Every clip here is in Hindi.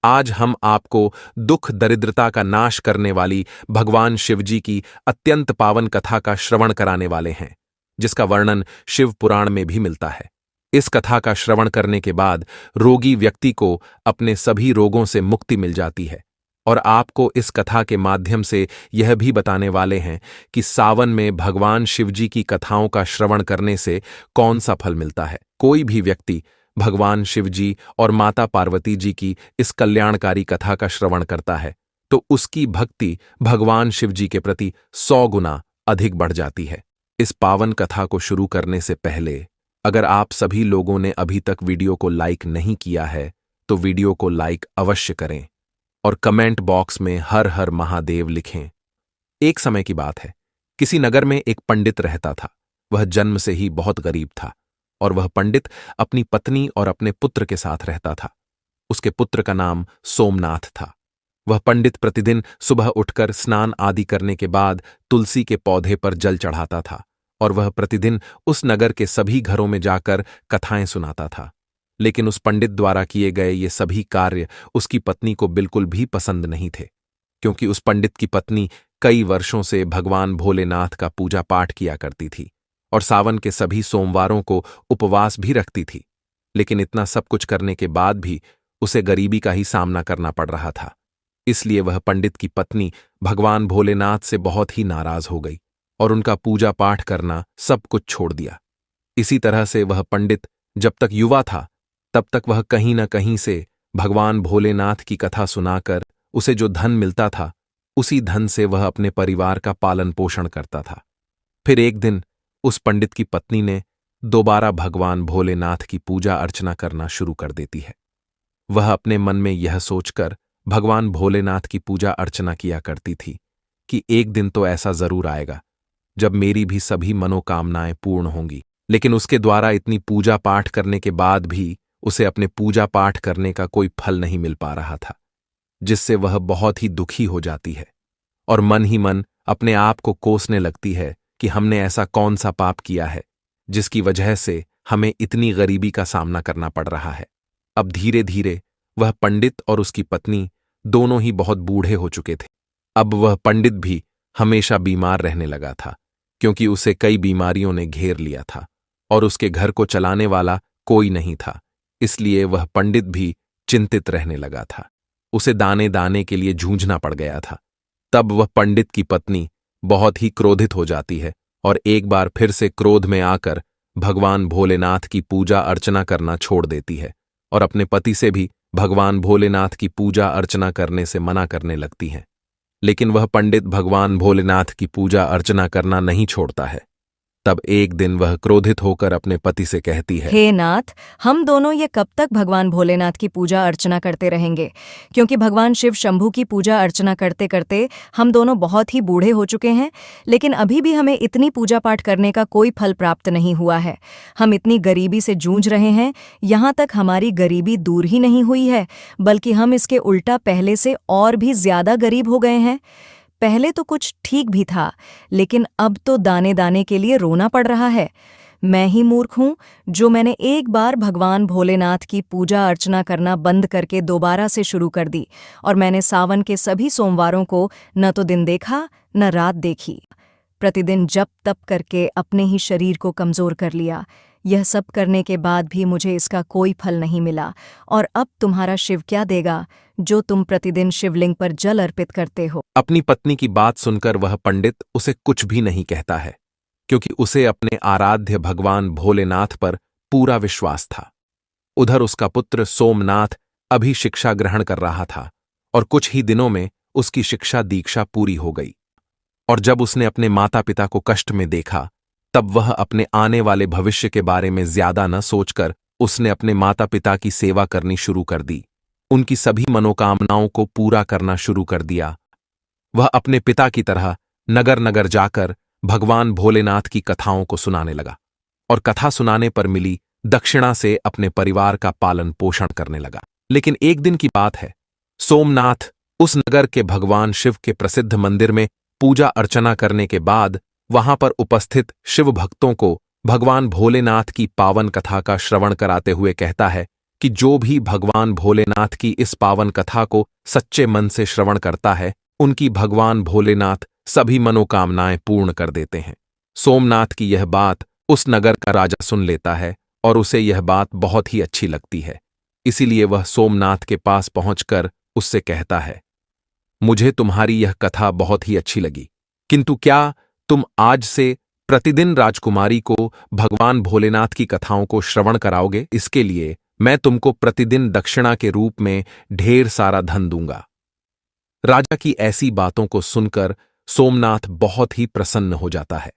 आज हम आपको दुख दरिद्रता का नाश करने वाली भगवान शिवजी की अत्यंत पावन कथा का श्रवण कराने वाले हैं, जिसका वर्णन शिव पुराण में भी मिलता है। इस कथा का श्रवण करने के बाद रोगी व्यक्ति को अपने सभी रोगों से मुक्ति मिल जाती है। और आपको इस कथा के माध्यम से यह भी बताने वाले हैं कि सावन में भगवान शिवजी की कथाओं का श्रवण करने से कौन सा फल मिलता है। कोई भी व्यक्ति भगवान शिवजी और माता पार्वती जी की इस कल्याणकारी कथा का श्रवण करता है तो उसकी भक्ति भगवान शिवजी के प्रति 100 गुना अधिक बढ़ जाती है। इस पावन कथा को शुरू करने से पहले अगर आप सभी लोगों ने अभी तक वीडियो को लाइक नहीं किया है तो वीडियो को लाइक अवश्य करें और कमेंट बॉक्स में हर हर महादेव लिखें। एक समय की बात है, किसी नगर में एक पंडित रहता था। वह जन्म से ही बहुत गरीब था और वह पंडित अपनी पत्नी और अपने पुत्र के साथ रहता था। उसके पुत्र का नाम सोमनाथ था। वह पंडित प्रतिदिन सुबह उठकर स्नान आदि करने के बाद तुलसी के पौधे पर जल चढ़ाता था और वह प्रतिदिन उस नगर के सभी घरों में जाकर कथाएं सुनाता था। लेकिन उस पंडित द्वारा किए गए ये सभी कार्य उसकी पत्नी को बिल्कुल भी पसंद नहीं थे, क्योंकि उस पंडित की पत्नी कई वर्षों से भगवान भोलेनाथ का पूजा पाठ किया करती थी और सावन के सभी सोमवारों को उपवास भी रखती थी। लेकिन इतना सब कुछ करने के बाद भी उसे गरीबी का ही सामना करना पड़ रहा था। इसलिए वह पंडित की पत्नी भगवान भोलेनाथ से बहुत ही नाराज हो गई और उनका पूजा पाठ करना सब कुछ छोड़ दिया। इसी तरह से वह पंडित जब तक युवा था तब तक वह कहीं न कहीं से भगवान भोलेनाथ की कथा सुनाकर उसे जो धन मिलता था उसी धन से वह अपने परिवार का पालन पोषण करता था। फिर एक दिन उस पंडित की पत्नी ने दोबारा भगवान भोलेनाथ की पूजा अर्चना करना शुरू कर देती है। वह अपने मन में यह सोचकर भगवान भोलेनाथ की पूजा अर्चना किया करती थी कि एक दिन तो ऐसा जरूर आएगा जब मेरी भी सभी मनोकामनाएं पूर्ण होंगी। लेकिन उसके द्वारा इतनी पूजा पाठ करने के बाद भी उसे अपने पूजा पाठ करने का कोई फल नहीं मिल पा रहा था, जिससे वह बहुत ही दुखी हो जाती है और मन ही मन अपने आप को कोसने लगती है कि हमने ऐसा कौन सा पाप किया है जिसकी वजह से हमें इतनी गरीबी का सामना करना पड़ रहा है। अब धीरे धीरे वह पंडित और उसकी पत्नी दोनों ही बहुत बूढ़े हो चुके थे। अब वह पंडित भी हमेशा बीमार रहने लगा था, क्योंकि उसे कई बीमारियों ने घेर लिया था और उसके घर को चलाने वाला कोई नहीं था। इसलिए वह पंडित भी चिंतित रहने लगा था। उसे दाने दाने के लिए जूझना पड़ गया था। तब वह पंडित की पत्नी बहुत ही क्रोधित हो जाती है और एक बार फिर से क्रोध में आकर भगवान भोलेनाथ की पूजा अर्चना करना छोड़ देती है और अपने पति से भी भगवान भोलेनाथ की पूजा अर्चना करने से मना करने लगती है। लेकिन वह पंडित भगवान भोलेनाथ की पूजा अर्चना करना नहीं छोड़ता है। तब एक दिन वह क्रोधित होकर अपने पति से कहती है, हे नाथ, हम दोनों ये कब तक भगवान भोलेनाथ की पूजा अर्चना करते रहेंगे? क्योंकि भगवान शिव शंभू की पूजा अर्चना करते करते हम दोनों बहुत ही बूढ़े हो चुके हैं, लेकिन अभी भी हमें इतनी पूजा पाठ करने का कोई फल प्राप्त नहीं हुआ है। हम इतनी गरीबी से जूझ रहे हैं, यहाँ तक हमारी गरीबी दूर ही नहीं हुई है, बल्कि हम इसके उल्टा पहले से और भी ज्यादा गरीब हो गए हैं। पहले तो कुछ ठीक भी था, लेकिन अब तो दाने दाने के लिए रोना पड़ रहा है। मैं ही मूर्ख हूँ जो मैंने एक बार भगवान भोलेनाथ की पूजा अर्चना करना बंद करके दोबारा से शुरू कर दी और मैंने सावन के सभी सोमवारों को न तो दिन देखा न रात देखी। प्रतिदिन जप तप करके अपने ही शरीर को कमजोर कर लिया। यह सब करने के बाद भी मुझे इसका कोई फल नहीं मिला। और अब तुम्हारा शिव क्या देगा जो तुम प्रतिदिन शिवलिंग पर जल अर्पित करते हो? अपनी पत्नी की बात सुनकर वह पंडित उसे कुछ भी नहीं कहता है, क्योंकि उसे अपने आराध्य भगवान भोलेनाथ पर पूरा विश्वास था। उधर उसका पुत्र सोमनाथ अभी शिक्षा ग्रहण कर रहा था और कुछ ही दिनों में उसकी शिक्षा दीक्षा पूरी हो गई। और जब उसने अपने माता पिता को कष्ट में देखा तब वह अपने आने वाले भविष्य के बारे में ज्यादा न सोचकर उसने अपने माता पिता की सेवा करनी शुरू कर दी। उनकी सभी मनोकामनाओं को पूरा करना शुरू कर दिया। वह अपने पिता की तरह नगर नगर जाकर भगवान भोलेनाथ की कथाओं को सुनाने लगा और कथा सुनाने पर मिली दक्षिणा से अपने परिवार का पालन पोषण करने लगा। लेकिन एक दिन की बात है, सोमनाथ उस नगर के भगवान शिव के प्रसिद्ध मंदिर में पूजा अर्चना करने के बाद वहां पर उपस्थित शिव भक्तों को भगवान भोलेनाथ की पावन कथा का श्रवण कराते हुए कहता है कि जो भी भगवान भोलेनाथ की इस पावन कथा को सच्चे मन से श्रवण करता है, उनकी भगवान भोलेनाथ सभी मनोकामनाएं पूर्ण कर देते हैं। सोमनाथ की यह बात उस नगर का राजा सुन लेता है और उसे यह बात बहुत ही अच्छी लगती है। इसीलिए वह सोमनाथ के पास पहुंचकर उससे कहता है, मुझे तुम्हारी यह कथा बहुत ही अच्छी लगी, किंतु क्या तुम आज से प्रतिदिन राजकुमारी को भगवान भोलेनाथ की कथाओं को श्रवण कराओगे? इसके लिए मैं तुमको प्रतिदिन दक्षिणा के रूप में ढेर सारा धन दूंगा। राजा की ऐसी बातों को सुनकर सोमनाथ बहुत ही प्रसन्न हो जाता है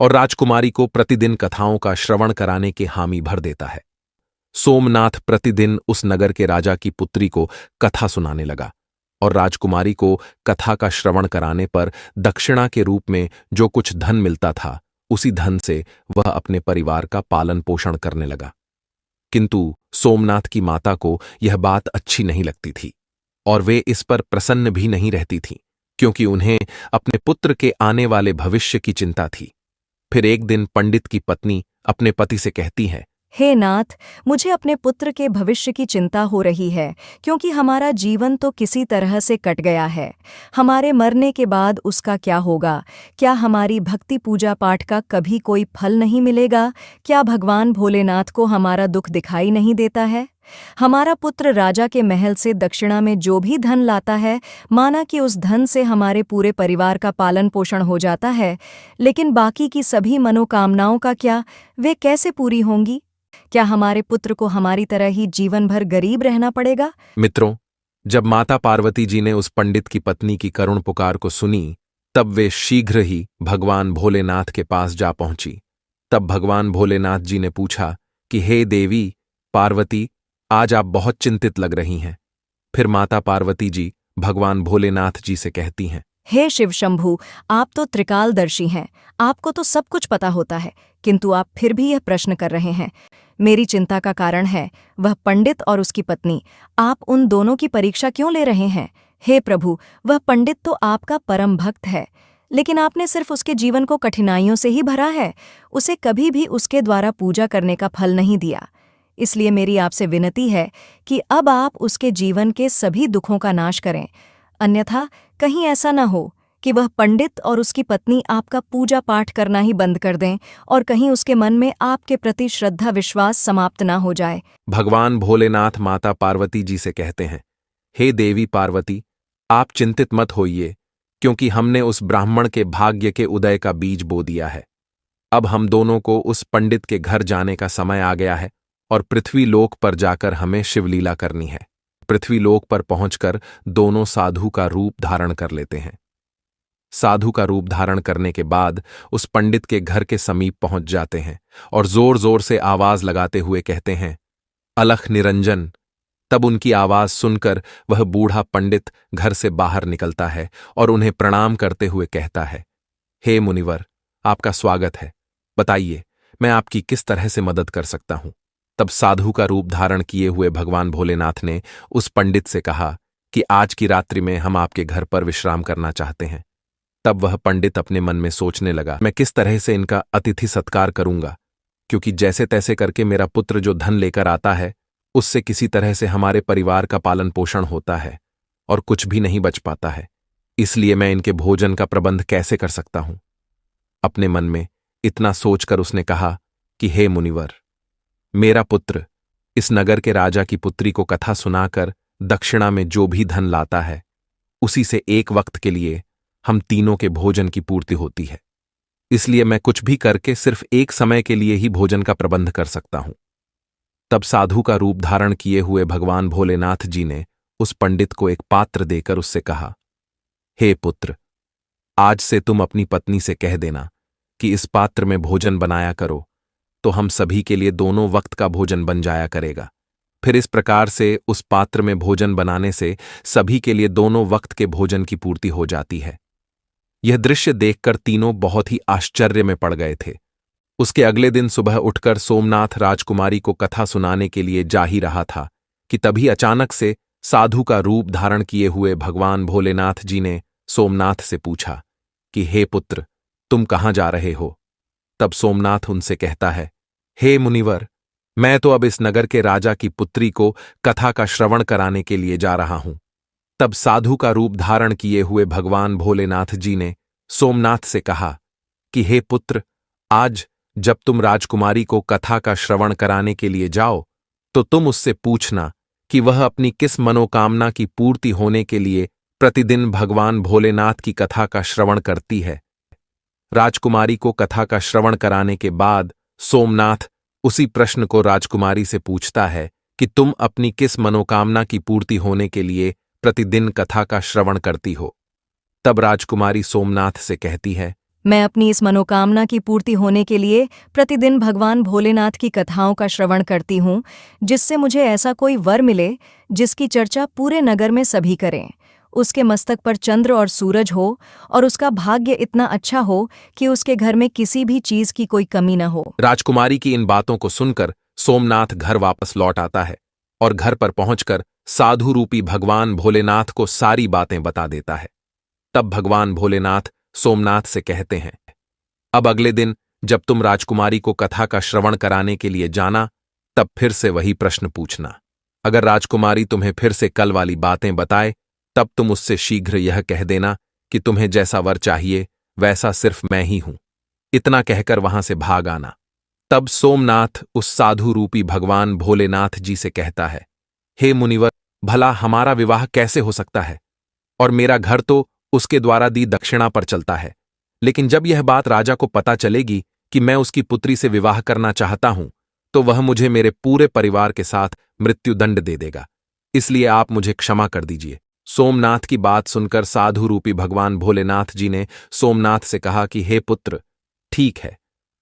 और राजकुमारी को प्रतिदिन कथाओं का श्रवण कराने के हामी भर देता है। सोमनाथ प्रतिदिन उस नगर के राजा की पुत्री को कथा सुनाने लगा और राजकुमारी को कथा का श्रवण कराने पर दक्षिणा के रूप में जो कुछ धन मिलता था, उसी धन से वह अपने परिवार का पालन पोषण करने लगा। किंतु सोमनाथ की माता को यह बात अच्छी नहीं लगती थी और वे इस पर प्रसन्न भी नहीं रहती थीं, क्योंकि उन्हें अपने पुत्र के आने वाले भविष्य की चिंता थी। फिर एक दिन पंडित की पत्नी अपने पति से कहती है, हे नाथ, मुझे अपने पुत्र के भविष्य की चिंता हो रही है, क्योंकि हमारा जीवन तो किसी तरह से कट गया है। हमारे मरने के बाद उसका क्या होगा? क्या हमारी भक्ति पूजा पाठ का कभी कोई फल नहीं मिलेगा? क्या भगवान भोलेनाथ को हमारा दुख दिखाई नहीं देता है? हमारा पुत्र राजा के महल से दक्षिणा में जो भी धन लाता है, माना कि उस धन से हमारे पूरे परिवार का पालन पोषण हो जाता है, लेकिन बाकी की सभी मनोकामनाओं का क्या? वे कैसे पूरी होंगी? क्या हमारे पुत्र को हमारी तरह ही जीवन भर गरीब रहना पड़ेगा? मित्रों, जब माता पार्वती जी ने उस पंडित की पत्नी की करुण पुकार को सुनी, तब वे शीघ्र ही भगवान भोलेनाथ के पास जा पहुंची। तब भगवान भोलेनाथ जी ने पूछा कि हे देवी पार्वती, आज आप बहुत चिंतित लग रही हैं। फिर माता पार्वती जी भगवान भोलेनाथ जी से कहती हैं, हे शिव शंभु, आप तो त्रिकालदर्शी हैं, आपको तो सब कुछ पता होता है, किंतु आप फिर भी यह प्रश्न कर रहे हैं। मेरी चिंता का कारण है वह पंडित और उसकी पत्नी। आप उन दोनों की परीक्षा क्यों ले रहे हैं? हे प्रभु, वह पंडित तो आपका परम भक्त है, लेकिन आपने सिर्फ उसके जीवन को कठिनाइयों से ही भरा है, उसे कभी भी उसके द्वारा पूजा करने का फल नहीं दिया। इसलिए मेरी आपसे विनती है कि अब आप उसके जीवन के सभी दुखों का नाश करें, अन्यथा कहीं ऐसा न हो कि वह पंडित और उसकी पत्नी आपका पूजा पाठ करना ही बंद कर दें और कहीं उसके मन में आपके प्रति श्रद्धा विश्वास समाप्त न हो जाए। भगवान भोलेनाथ माता पार्वती जी से कहते हैं, हे देवी पार्वती, आप चिंतित मत होइए, क्योंकि हमने उस ब्राह्मण के भाग्य के उदय का बीज बो दिया है। अब हम दोनों को उस पंडित के घर जाने का समय आ गया है और पृथ्वी लोक पर जाकर हमें शिवलीला करनी है। पृथ्वी लोक पर पहुंचकर दोनों साधु का रूप धारण कर लेते हैं। साधु का रूप धारण करने के बाद उस पंडित के घर के समीप पहुंच जाते हैं और जोर जोर से आवाज लगाते हुए कहते हैं, अलख निरंजन। तब उनकी आवाज सुनकर वह बूढ़ा पंडित घर से बाहर निकलता है और उन्हें प्रणाम करते हुए कहता है, हे मुनिवर, आपका स्वागत है। बताइए, मैं आपकी किस तरह से मदद कर सकता हूं? तब साधु का रूप धारण किए हुए भगवान भोलेनाथ ने उस पंडित से कहा कि आज की रात्रि में हम आपके घर पर विश्राम करना चाहते हैं। तब वह पंडित अपने मन में सोचने लगा, मैं किस तरह से इनका अतिथि सत्कार करूंगा, क्योंकि जैसे तैसे करके मेरा पुत्र जो धन लेकर आता है, उससे किसी तरह से हमारे परिवार का पालन पोषण होता है और कुछ भी नहीं बच पाता है। इसलिए मैं इनके भोजन का प्रबंध कैसे कर सकता हूं? अपने मन में इतना सोचकर उसने कहा कि हे मुनिवर, मेरा पुत्र इस नगर के राजा की पुत्री को कथा सुनाकर दक्षिणा में जो भी धन लाता है, उसी से एक वक्त के लिए हम तीनों के भोजन की पूर्ति होती है। इसलिए मैं कुछ भी करके सिर्फ एक समय के लिए ही भोजन का प्रबंध कर सकता हूं। तब साधु का रूप धारण किए हुए भगवान भोलेनाथ जी ने उस पंडित को एक पात्र देकर उससे कहा, हे पुत्र, आज से तुम अपनी पत्नी से कह देना कि इस पात्र में भोजन बनाया करो, तो हम सभी के लिए दोनों वक्त का भोजन बन जाया करेगा। फिर इस प्रकार से उस पात्र में भोजन बनाने से सभी के लिए दोनों वक्त के भोजन की पूर्ति हो जाती है। यह दृश्य देखकर तीनों बहुत ही आश्चर्य में पड़ गए थे। उसके अगले दिन सुबह उठकर सोमनाथ राजकुमारी को कथा सुनाने के लिए जा ही रहा था कि तभी अचानक से साधु का रूप धारण किए हुए भगवान भोलेनाथ जी ने सोमनाथ से पूछा कि हे पुत्र, तुम कहाँ जा रहे हो? तब सोमनाथ उनसे कहता है, हे मुनिवर, मैं तो अब इस नगर के राजा की पुत्री को कथा का श्रवण कराने के लिए जा रहा हूं। तब साधु का रूप धारण किए हुए भगवान भोलेनाथ जी ने सोमनाथ से कहा कि हे पुत्र, आज जब तुम राजकुमारी को कथा का श्रवण कराने के लिए जाओ तो तुम उससे पूछना कि वह अपनी किस मनोकामना की पूर्ति होने के लिए प्रतिदिन भगवान भोलेनाथ की कथा का श्रवण करती है। राजकुमारी को कथा का श्रवण कराने के बाद सोमनाथ उसी प्रश्न को राजकुमारी से पूछता है कि तुम अपनी किस मनोकामना की पूर्ति होने के लिए प्रतिदिन कथा का श्रवण करती हो। तब राजकुमारी सोमनाथ से कहती है, मैं अपनी इस मनोकामना की पूर्ति होने के लिए प्रतिदिन भगवान भोलेनाथ की कथाओं का श्रवण करती हूँ, जिससे मुझे ऐसा कोई वर मिले जिसकी चर्चा पूरे नगर में सभी करें। उसके मस्तक पर चंद्र और सूरज हो और उसका भाग्य इतना अच्छा हो कि उसके घर में किसी भी चीज की कोई कमी न हो। राजकुमारी की इन बातों को सुनकर सोमनाथ घर वापस लौट आता है और घर पर पहुंचकर साधु रूपी भगवान भोलेनाथ को सारी बातें बता देता है। तब भगवान भोलेनाथ सोमनाथ से कहते हैं, अब अगले दिन जब तुम राजकुमारी को कथा का श्रवण कराने के लिए जाना, तब फिर से वही प्रश्न पूछना। अगर राजकुमारी तुम्हें फिर से कल वाली बातें बताए, तब तुम उससे शीघ्र यह कह देना कि तुम्हें जैसा वर चाहिए वैसा सिर्फ मैं ही हूं। इतना कहकर वहां से भाग आना। तब सोमनाथ उस साधु रूपी भगवान भोलेनाथ जी से कहता है, हे मुनिवर, भला हमारा विवाह कैसे हो सकता है? और मेरा घर तो उसके द्वारा दी दक्षिणा पर चलता है। लेकिन जब यह बात राजा को पता चलेगी कि मैं उसकी पुत्री से विवाह करना चाहता हूं, तो वह मुझे मेरे पूरे परिवार के साथ मृत्युदंड दे देगा। इसलिए आप मुझे क्षमा कर दीजिए। सोमनाथ की बात सुनकर साधु रूपी भगवान भोलेनाथ जी ने सोमनाथ से कहा कि हे पुत्र, ठीक है,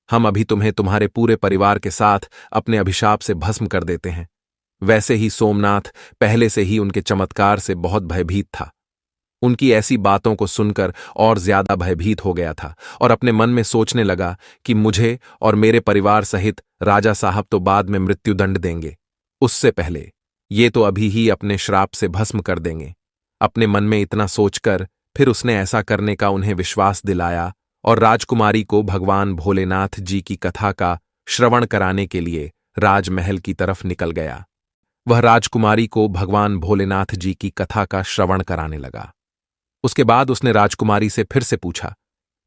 हम अभी तुम्हें तुम्हारे पूरे परिवार के साथ अपने अभिशाप से भस्म कर देते हैं। वैसे ही सोमनाथ पहले से ही उनके चमत्कार से बहुत भयभीत था। उनकी ऐसी बातों को सुनकर और ज्यादा भयभीत हो गया था और अपने मन में सोचने लगा कि मुझे और मेरे परिवार सहित राजा साहब तो बाद में मृत्युदंड देंगे, उससे पहले ये तो अभी ही अपने श्राप से भस्म कर देंगे। अपने मन में इतना सोचकर फिर उसने ऐसा करने का उन्हें विश्वास दिलाया और राजकुमारी को भगवान भोलेनाथ जी की कथा का श्रवण कराने के लिए राजमहल की तरफ निकल गया। वह राजकुमारी को भगवान भोलेनाथ जी की कथा का श्रवण कराने लगा। उसके बाद उसने राजकुमारी से फिर से पूछा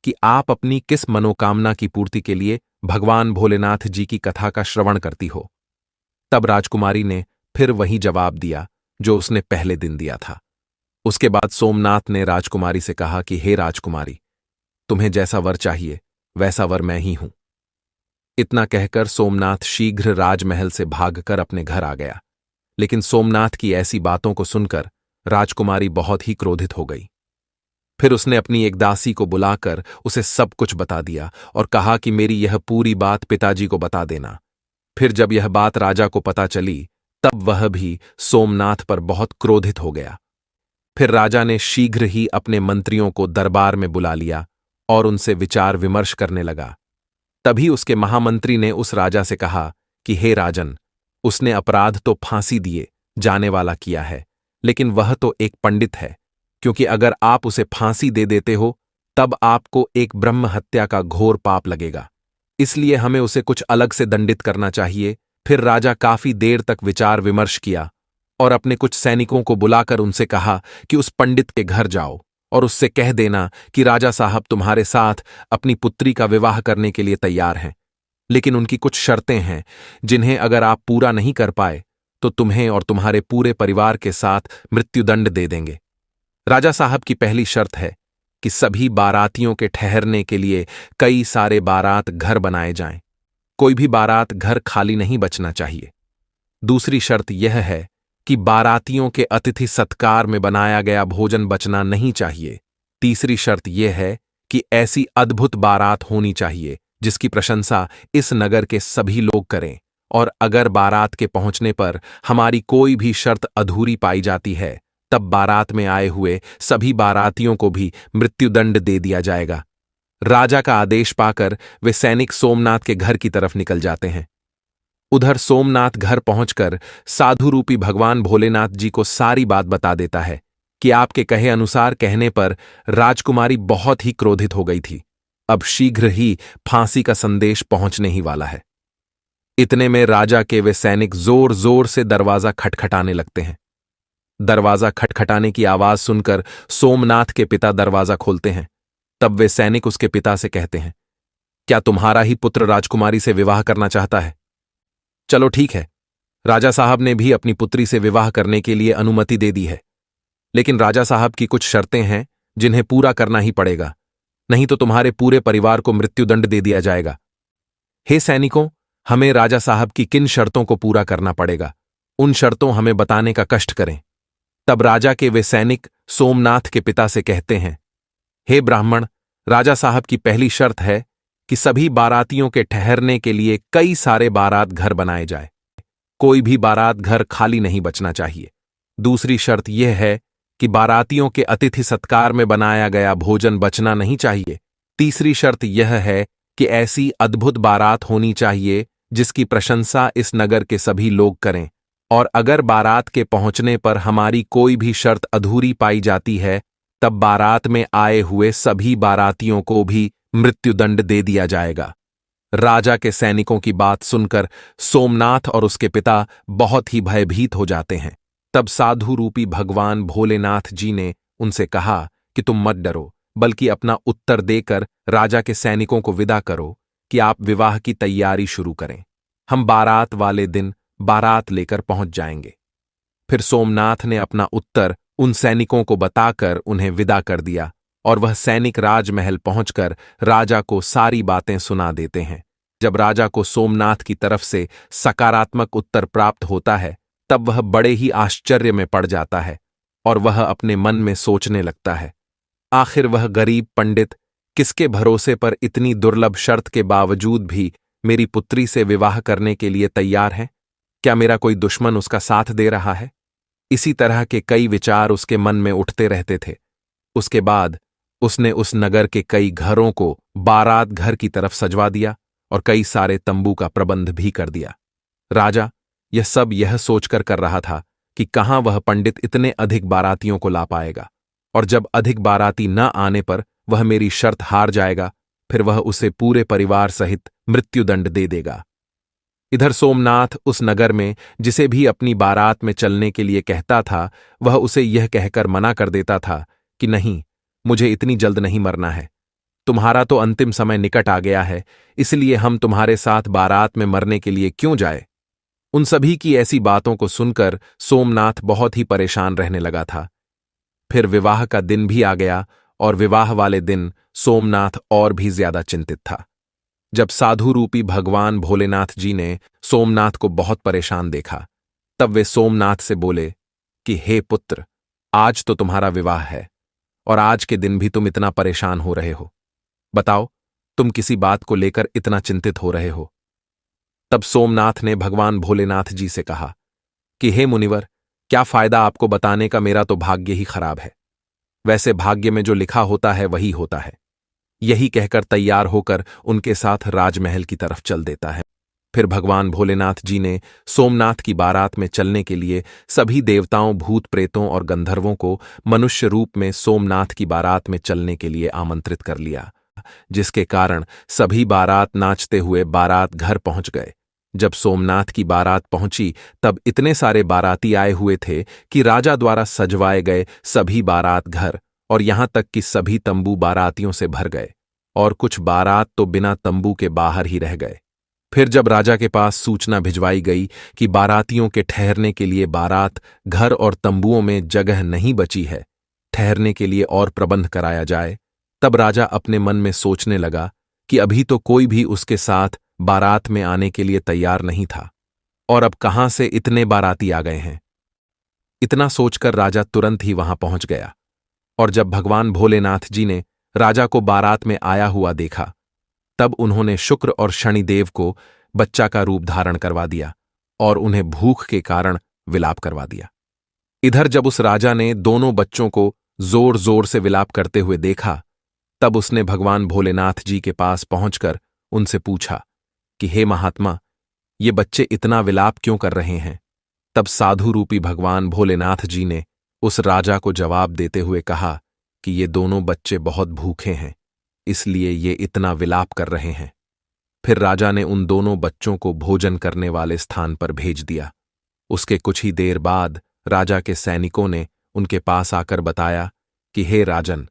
कि आप अपनी किस मनोकामना की पूर्ति के लिए भगवान भोलेनाथ जी की कथा का श्रवण करती हो। तब राजकुमारी ने फिर वही जवाब दिया जो उसने पहले दिन दिया था। उसके बाद सोमनाथ ने राजकुमारी से कहा कि हे राजकुमारी, तुम्हें जैसा वर चाहिए वैसा वर मैं ही हूं। इतना कहकर सोमनाथ शीघ्र राजमहल से भागकर अपने घर आ गया। लेकिन सोमनाथ की ऐसी बातों को सुनकर राजकुमारी बहुत ही क्रोधित हो गई। फिर उसने अपनी एक दासी को बुलाकर उसे सब कुछ बता दिया और कहा कि मेरी यह पूरी बात पिताजी को बता देना। फिर जब यह बात राजा को पता चली, तब वह भी सोमनाथ पर बहुत क्रोधित हो गया। फिर राजा ने शीघ्र ही अपने मंत्रियों को दरबार में बुला लिया और उनसे विचार विमर्श करने लगा। तभी उसके महामंत्री ने उस राजा से कहा कि हे राजन, उसने अपराध तो फांसी दिए जाने वाला किया है, लेकिन वह तो एक पंडित है, क्योंकि अगर आप उसे फांसी दे देते हो तब आपको एक ब्रह्म हत्या का घोर पाप लगेगा। इसलिए हमें उसे कुछ अलग से दंडित करना चाहिए। फिर राजा काफी देर तक विचार विमर्श किया और अपने कुछ सैनिकों को बुलाकर उनसे कहा कि उस पंडित के घर जाओ और उससे कह देना कि राजा साहब तुम्हारे साथ अपनी पुत्री का विवाह करने के लिए तैयार हैं, लेकिन उनकी कुछ शर्तें हैं जिन्हें अगर आप पूरा नहीं कर पाए तो तुम्हें और तुम्हारे पूरे परिवार के साथ मृत्युदंड दे देंगे। राजा साहब की पहली शर्त है कि सभी बारातियों के ठहरने के लिए कई सारे बारात घर बनाए जाएं। कोई भी बारात घर खाली नहीं बचना चाहिए। दूसरी शर्त यह है कि बारातियों के अतिथि सत्कार में बनाया गया भोजन बचना नहीं चाहिए। तीसरी शर्त यह है कि ऐसी अद्भुत बारात होनी चाहिए जिसकी प्रशंसा इस नगर के सभी लोग करें, और अगर बारात के पहुंचने पर हमारी कोई भी शर्त अधूरी पाई जाती है तब बारात में आए हुए सभी बारातियों को भी मृत्युदंड दे दिया जाएगा। राजा का आदेश पाकर वे सैनिक सोमनाथ के घर की तरफ निकल जाते हैं। उधर सोमनाथ घर पहुंचकर साधु रूपी भगवान भोलेनाथ जी को सारी बात बता देता है कि आपके कहे अनुसार कहने पर राजकुमारी बहुत ही क्रोधित हो गई थी। अब शीघ्र ही फांसी का संदेश पहुंचने ही वाला है। इतने में राजा के वे सैनिक जोर जोर से दरवाजा खटखटाने लगते हैं। दरवाजा खटखटाने की आवाज सुनकर सोमनाथ के पिता दरवाजा खोलते हैं। तब वे सैनिक उसके पिता से कहते हैं, क्या तुम्हारा ही पुत्र राजकुमारी से विवाह करना चाहता है? चलो ठीक है, राजा साहब ने भी अपनी पुत्री से विवाह करने के लिए अनुमति दे दी है, लेकिन राजा साहब की कुछ शर्तें हैं जिन्हें पूरा करना ही पड़ेगा, नहीं तो तुम्हारे पूरे परिवार को मृत्युदंड दे दिया जाएगा। हे सैनिकों, हमें राजा साहब की किन शर्तों को पूरा करना पड़ेगा, उन शर्तों हमें बताने का कष्ट करें। तब राजा के वे सैनिक सोमनाथ के पिता से कहते हैं, हे ब्राह्मण, राजा साहब की पहली शर्त है कि सभी बारातियों के ठहरने के लिए कई सारे बारात घर बनाए जाए। कोई भी बारात घर खाली नहीं बचना चाहिए। दूसरी शर्त यह है कि बारातियों के अतिथि सत्कार में बनाया गया भोजन बचना नहीं चाहिए। तीसरी शर्त यह है कि ऐसी अद्भुत बारात होनी चाहिए जिसकी प्रशंसा इस नगर के सभी लोग करें, और अगर बारात के पहुंचने पर हमारी कोई भी शर्त अधूरी पाई जाती है, तब बारात में आए हुए सभी बारातियों को भी मृत्युदंड दे दिया जाएगा। राजा के सैनिकों की बात सुनकर सोमनाथ और उसके पिता बहुत ही भयभीत हो जाते हैं। तब साधु रूपी भगवान भोलेनाथ जी ने उनसे कहा कि तुम मत डरो, बल्कि अपना उत्तर देकर राजा के सैनिकों को विदा करो कि आप विवाह की तैयारी शुरू करें। हम बारात वाले दिन बारात लेकर पहुंच जाएंगे। फिर सोमनाथ ने अपना उत्तर उन सैनिकों को बताकर उन्हें विदा कर दिया, और वह सैनिक राजमहल पहुंचकर राजा को सारी बातें सुना देते हैं। जब राजा को सोमनाथ की तरफ से सकारात्मक उत्तर प्राप्त होता है, तब वह बड़े ही आश्चर्य में पड़ जाता है और वह अपने मन में सोचने लगता है, आखिर वह गरीब पंडित किसके भरोसे पर इतनी दुर्लभ शर्त के बावजूद भी मेरी पुत्री से विवाह करने के लिए तैयार है? क्या मेरा कोई दुश्मन उसका साथ दे रहा है? इसी तरह के कई विचार उसके मन में उठते रहते थे। उसके बाद उसने उस नगर के कई घरों को बारात घर की तरफ सजवा दिया और कई सारे तंबू का प्रबंध भी कर दिया। राजा यह सब यह सोचकर कर रहा था कि कहाँ वह पंडित इतने अधिक बारातियों को ला पाएगा, और जब अधिक बाराती न आने पर वह मेरी शर्त हार जाएगा, फिर वह उसे पूरे परिवार सहित मृत्युदंड दे देगा। इधर सोमनाथ उस नगर में जिसे भी अपनी बारात में चलने के लिए कहता था, वह उसे यह कहकर मना कर देता था कि नहीं, मुझे इतनी जल्द नहीं मरना है। तुम्हारा तो अंतिम समय निकट आ गया है, इसलिए हम तुम्हारे साथ बारात में मरने के लिए क्यों जाए? उन सभी की ऐसी बातों को सुनकर सोमनाथ बहुत ही परेशान रहने लगा था। फिर विवाह का दिन भी आ गया, और विवाह वाले दिन सोमनाथ और भी ज्यादा चिंतित था। जब साधु रूपी भगवान भोलेनाथ जी ने सोमनाथ को बहुत परेशान देखा, तब वे सोमनाथ से बोले कि हे पुत्र, आज तो तुम्हारा विवाह है और आज के दिन भी तुम इतना परेशान हो रहे हो। बताओ, तुम किसी बात को लेकर इतना चिंतित हो रहे हो? तब सोमनाथ ने भगवान भोलेनाथ जी से कहा कि हे मुनिवर, क्या फायदा आपको बताने का, मेरा तो भाग्य ही खराब है। वैसे भाग्य में जो लिखा होता है वही होता है। यही कहकर तैयार होकर उनके साथ राजमहल की तरफ चल देता है। फिर भगवान भोलेनाथ जी ने सोमनाथ की बारात में चलने के लिए सभी देवताओं, भूत प्रेतों और गंधर्वों को मनुष्य रूप में सोमनाथ की बारात में चलने के लिए आमंत्रित कर लिया, जिसके कारण सभी बारात नाचते हुए बारात घर पहुंच गए। जब सोमनाथ की बारात पहुंची, तब इतने सारे बाराती आए हुए थे कि राजा द्वारा सजवाए गए सभी बारात घर और यहां तक कि सभी तंबू बारातियों से भर गए, और कुछ बारात तो बिना तंबू के बाहर ही रह गए। फिर जब राजा के पास सूचना भिजवाई गई कि बारातियों के ठहरने के लिए बारात घर और तंबुओं में जगह नहीं बची है, ठहरने के लिए और प्रबंध कराया जाए, तब राजा अपने मन में सोचने लगा कि अभी तो कोई भी उसके साथ बारात में आने के लिए तैयार नहीं था, और अब कहां से इतने बाराती आ गए हैं। इतना सोचकर राजा तुरंत ही वहां पहुंच गया, और जब भगवान भोलेनाथ जी ने राजा को बारात में आया हुआ देखा, तब उन्होंने शुक्र और शनिदेव को बच्चा का रूप धारण करवा दिया और उन्हें भूख के कारण विलाप करवा दिया। इधर जब उस राजा ने दोनों बच्चों को जोर जोर से विलाप करते हुए देखा, तब उसने भगवान भोलेनाथ जी के पास पहुंचकर उनसे पूछा कि हे महात्मा, ये बच्चे इतना विलाप क्यों कर रहे हैं? तब साधु रूपी भगवान भोलेनाथ जी ने उस राजा को जवाब देते हुए कहा कि ये दोनों बच्चे बहुत भूखे हैं, इसलिए ये इतना विलाप कर रहे हैं। फिर राजा ने उन दोनों बच्चों को भोजन करने वाले स्थान पर भेज दिया। उसके कुछ ही देर बाद राजा के सैनिकों ने उनके पास आकर बताया कि हे राजन,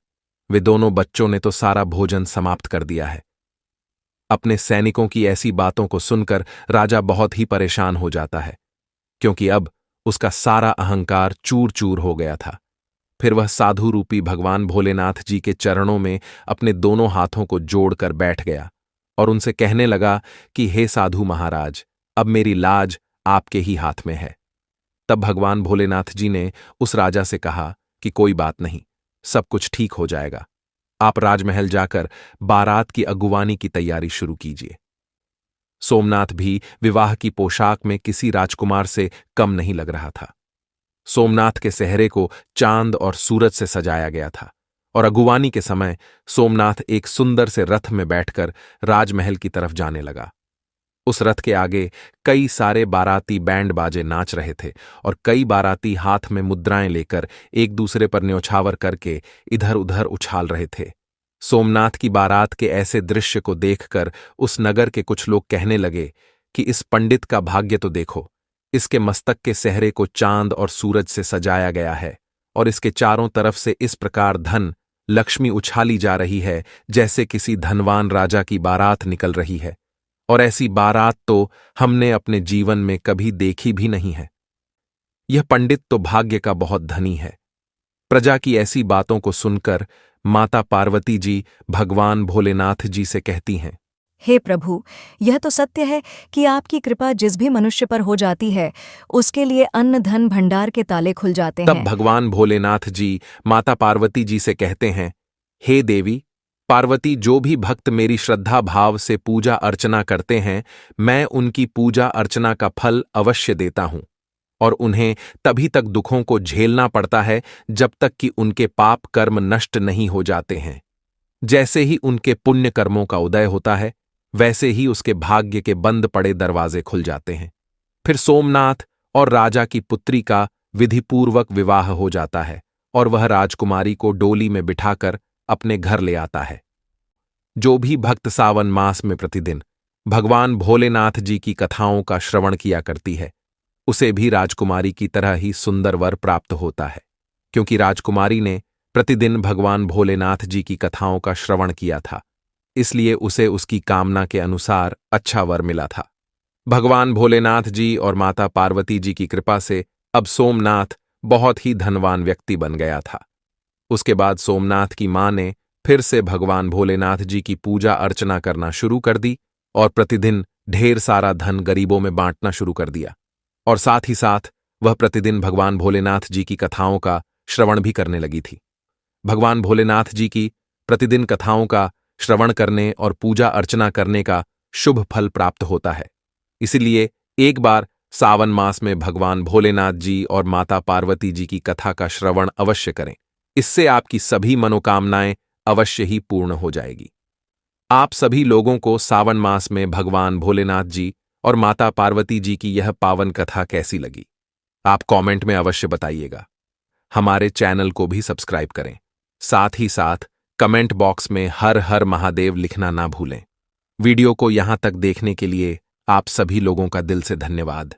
वे दोनों बच्चों ने तो सारा भोजन समाप्त कर दिया है। अपने सैनिकों की ऐसी बातों को सुनकर राजा बहुत ही परेशान हो जाता है, क्योंकि अब उसका सारा अहंकार चूर चूर हो गया था। फिर वह साधु रूपी भगवान भोलेनाथ जी के चरणों में अपने दोनों हाथों को जोड़कर बैठ गया और उनसे कहने लगा कि हे साधु महाराज, अब मेरी लाज आपके ही हाथ में है। तब भगवान भोलेनाथ जी ने उस राजा से कहा कि कोई बात नहीं, सब कुछ ठीक हो जाएगा। आप राजमहल जाकर बारात की अगुवानी की तैयारी शुरू कीजिए। सोमनाथ भी विवाह की पोशाक में किसी राजकुमार से कम नहीं लग रहा था। सोमनाथ के सेहरे को चांद और सूरज से सजाया गया था और अगुवानी के समय सोमनाथ एक सुंदर से रथ में बैठकर राजमहल की तरफ जाने लगा। उस रथ के आगे कई सारे बाराती बैंड बाजे नाच रहे थे और कई बाराती हाथ में मुद्राएं लेकर एक दूसरे पर न्योछावर करके इधर उधर उछाल रहे थे। सोमनाथ की बारात के ऐसे दृश्य को देखकर उस नगर के कुछ लोग कहने लगे कि इस पंडित का भाग्य तो देखो, इसके मस्तक के सेहरे को चांद और सूरज से सजाया गया है और इसके चारों तरफ से इस प्रकार धन लक्ष्मी उछाली जा रही है जैसे किसी धनवान राजा की बारात निकल रही है, और ऐसी बारात तो हमने अपने जीवन में कभी देखी भी नहीं है। यह पंडित तो भाग्य का बहुत धनी है। प्रजा की ऐसी बातों को सुनकर माता पार्वती जी भगवान भोलेनाथ जी से कहती हैं, हे प्रभु, यह तो सत्य है कि आपकी कृपा जिस भी मनुष्य पर हो जाती है उसके लिए अन्न धन भंडार के ताले खुल जाते तब हैं। भगवान भोलेनाथ जी माता पार्वती जी से कहते हैं, हे देवी पार्वती, जो भी भक्त मेरी श्रद्धा भाव से पूजा अर्चना करते हैं, मैं उनकी पूजा अर्चना का फल अवश्य देता हूं और उन्हें तभी तक दुखों को झेलना पड़ता है जब तक कि उनके पाप कर्म नष्ट नहीं हो जाते हैं। जैसे ही उनके पुण्य कर्मों का उदय होता है, वैसे ही उसके भाग्य के बंद पड़े दरवाजे खुल जाते हैं। फिर सोमनाथ और राजा की पुत्री का विधिपूर्वक विवाह हो जाता है और वह राजकुमारी को डोली में बिठाकर अपने घर ले आता है। जो भी भक्त सावन मास में प्रतिदिन भगवान भोलेनाथ जी की कथाओं का श्रवण किया करती है, उसे भी राजकुमारी की तरह ही सुंदर वर प्राप्त होता है, क्योंकि राजकुमारी ने प्रतिदिन भगवान भोलेनाथ जी की कथाओं का श्रवण किया था, इसलिए उसे उसकी कामना के अनुसार अच्छा वर मिला था। भगवान भोलेनाथ जी और माता पार्वती जी की कृपा से अब सोमनाथ बहुत ही धनवान व्यक्ति बन गया था। उसके बाद सोमनाथ की मां ने फिर से भगवान भोलेनाथ जी की पूजा अर्चना करना शुरू कर दी और प्रतिदिन ढेर सारा धन गरीबों में बांटना शुरू कर दिया, और साथ ही साथ वह प्रतिदिन भगवान भोलेनाथ जी की कथाओं का श्रवण भी करने लगी थी। भगवान भोलेनाथ जी की प्रतिदिन कथाओं का श्रवण करने और पूजा अर्चना करने का शुभ फल प्राप्त होता है। इसलिए एक बार सावन मास में भगवान भोलेनाथ जी और माता पार्वती जी की कथा का श्रवण अवश्य करें। इससे आपकी सभी मनोकामनाएं अवश्य ही पूर्ण हो जाएगी। आप सभी लोगों को सावन मास में भगवान भोलेनाथ जी और माता पार्वती जी की यह पावन कथा कैसी लगी, आप कमेंट में अवश्य बताइएगा। हमारे चैनल को भी सब्सक्राइब करें। साथ ही साथ कमेंट बॉक्स में हर हर महादेव लिखना ना भूलें। वीडियो को यहां तक देखने के लिए आप सभी लोगों का दिल से धन्यवाद।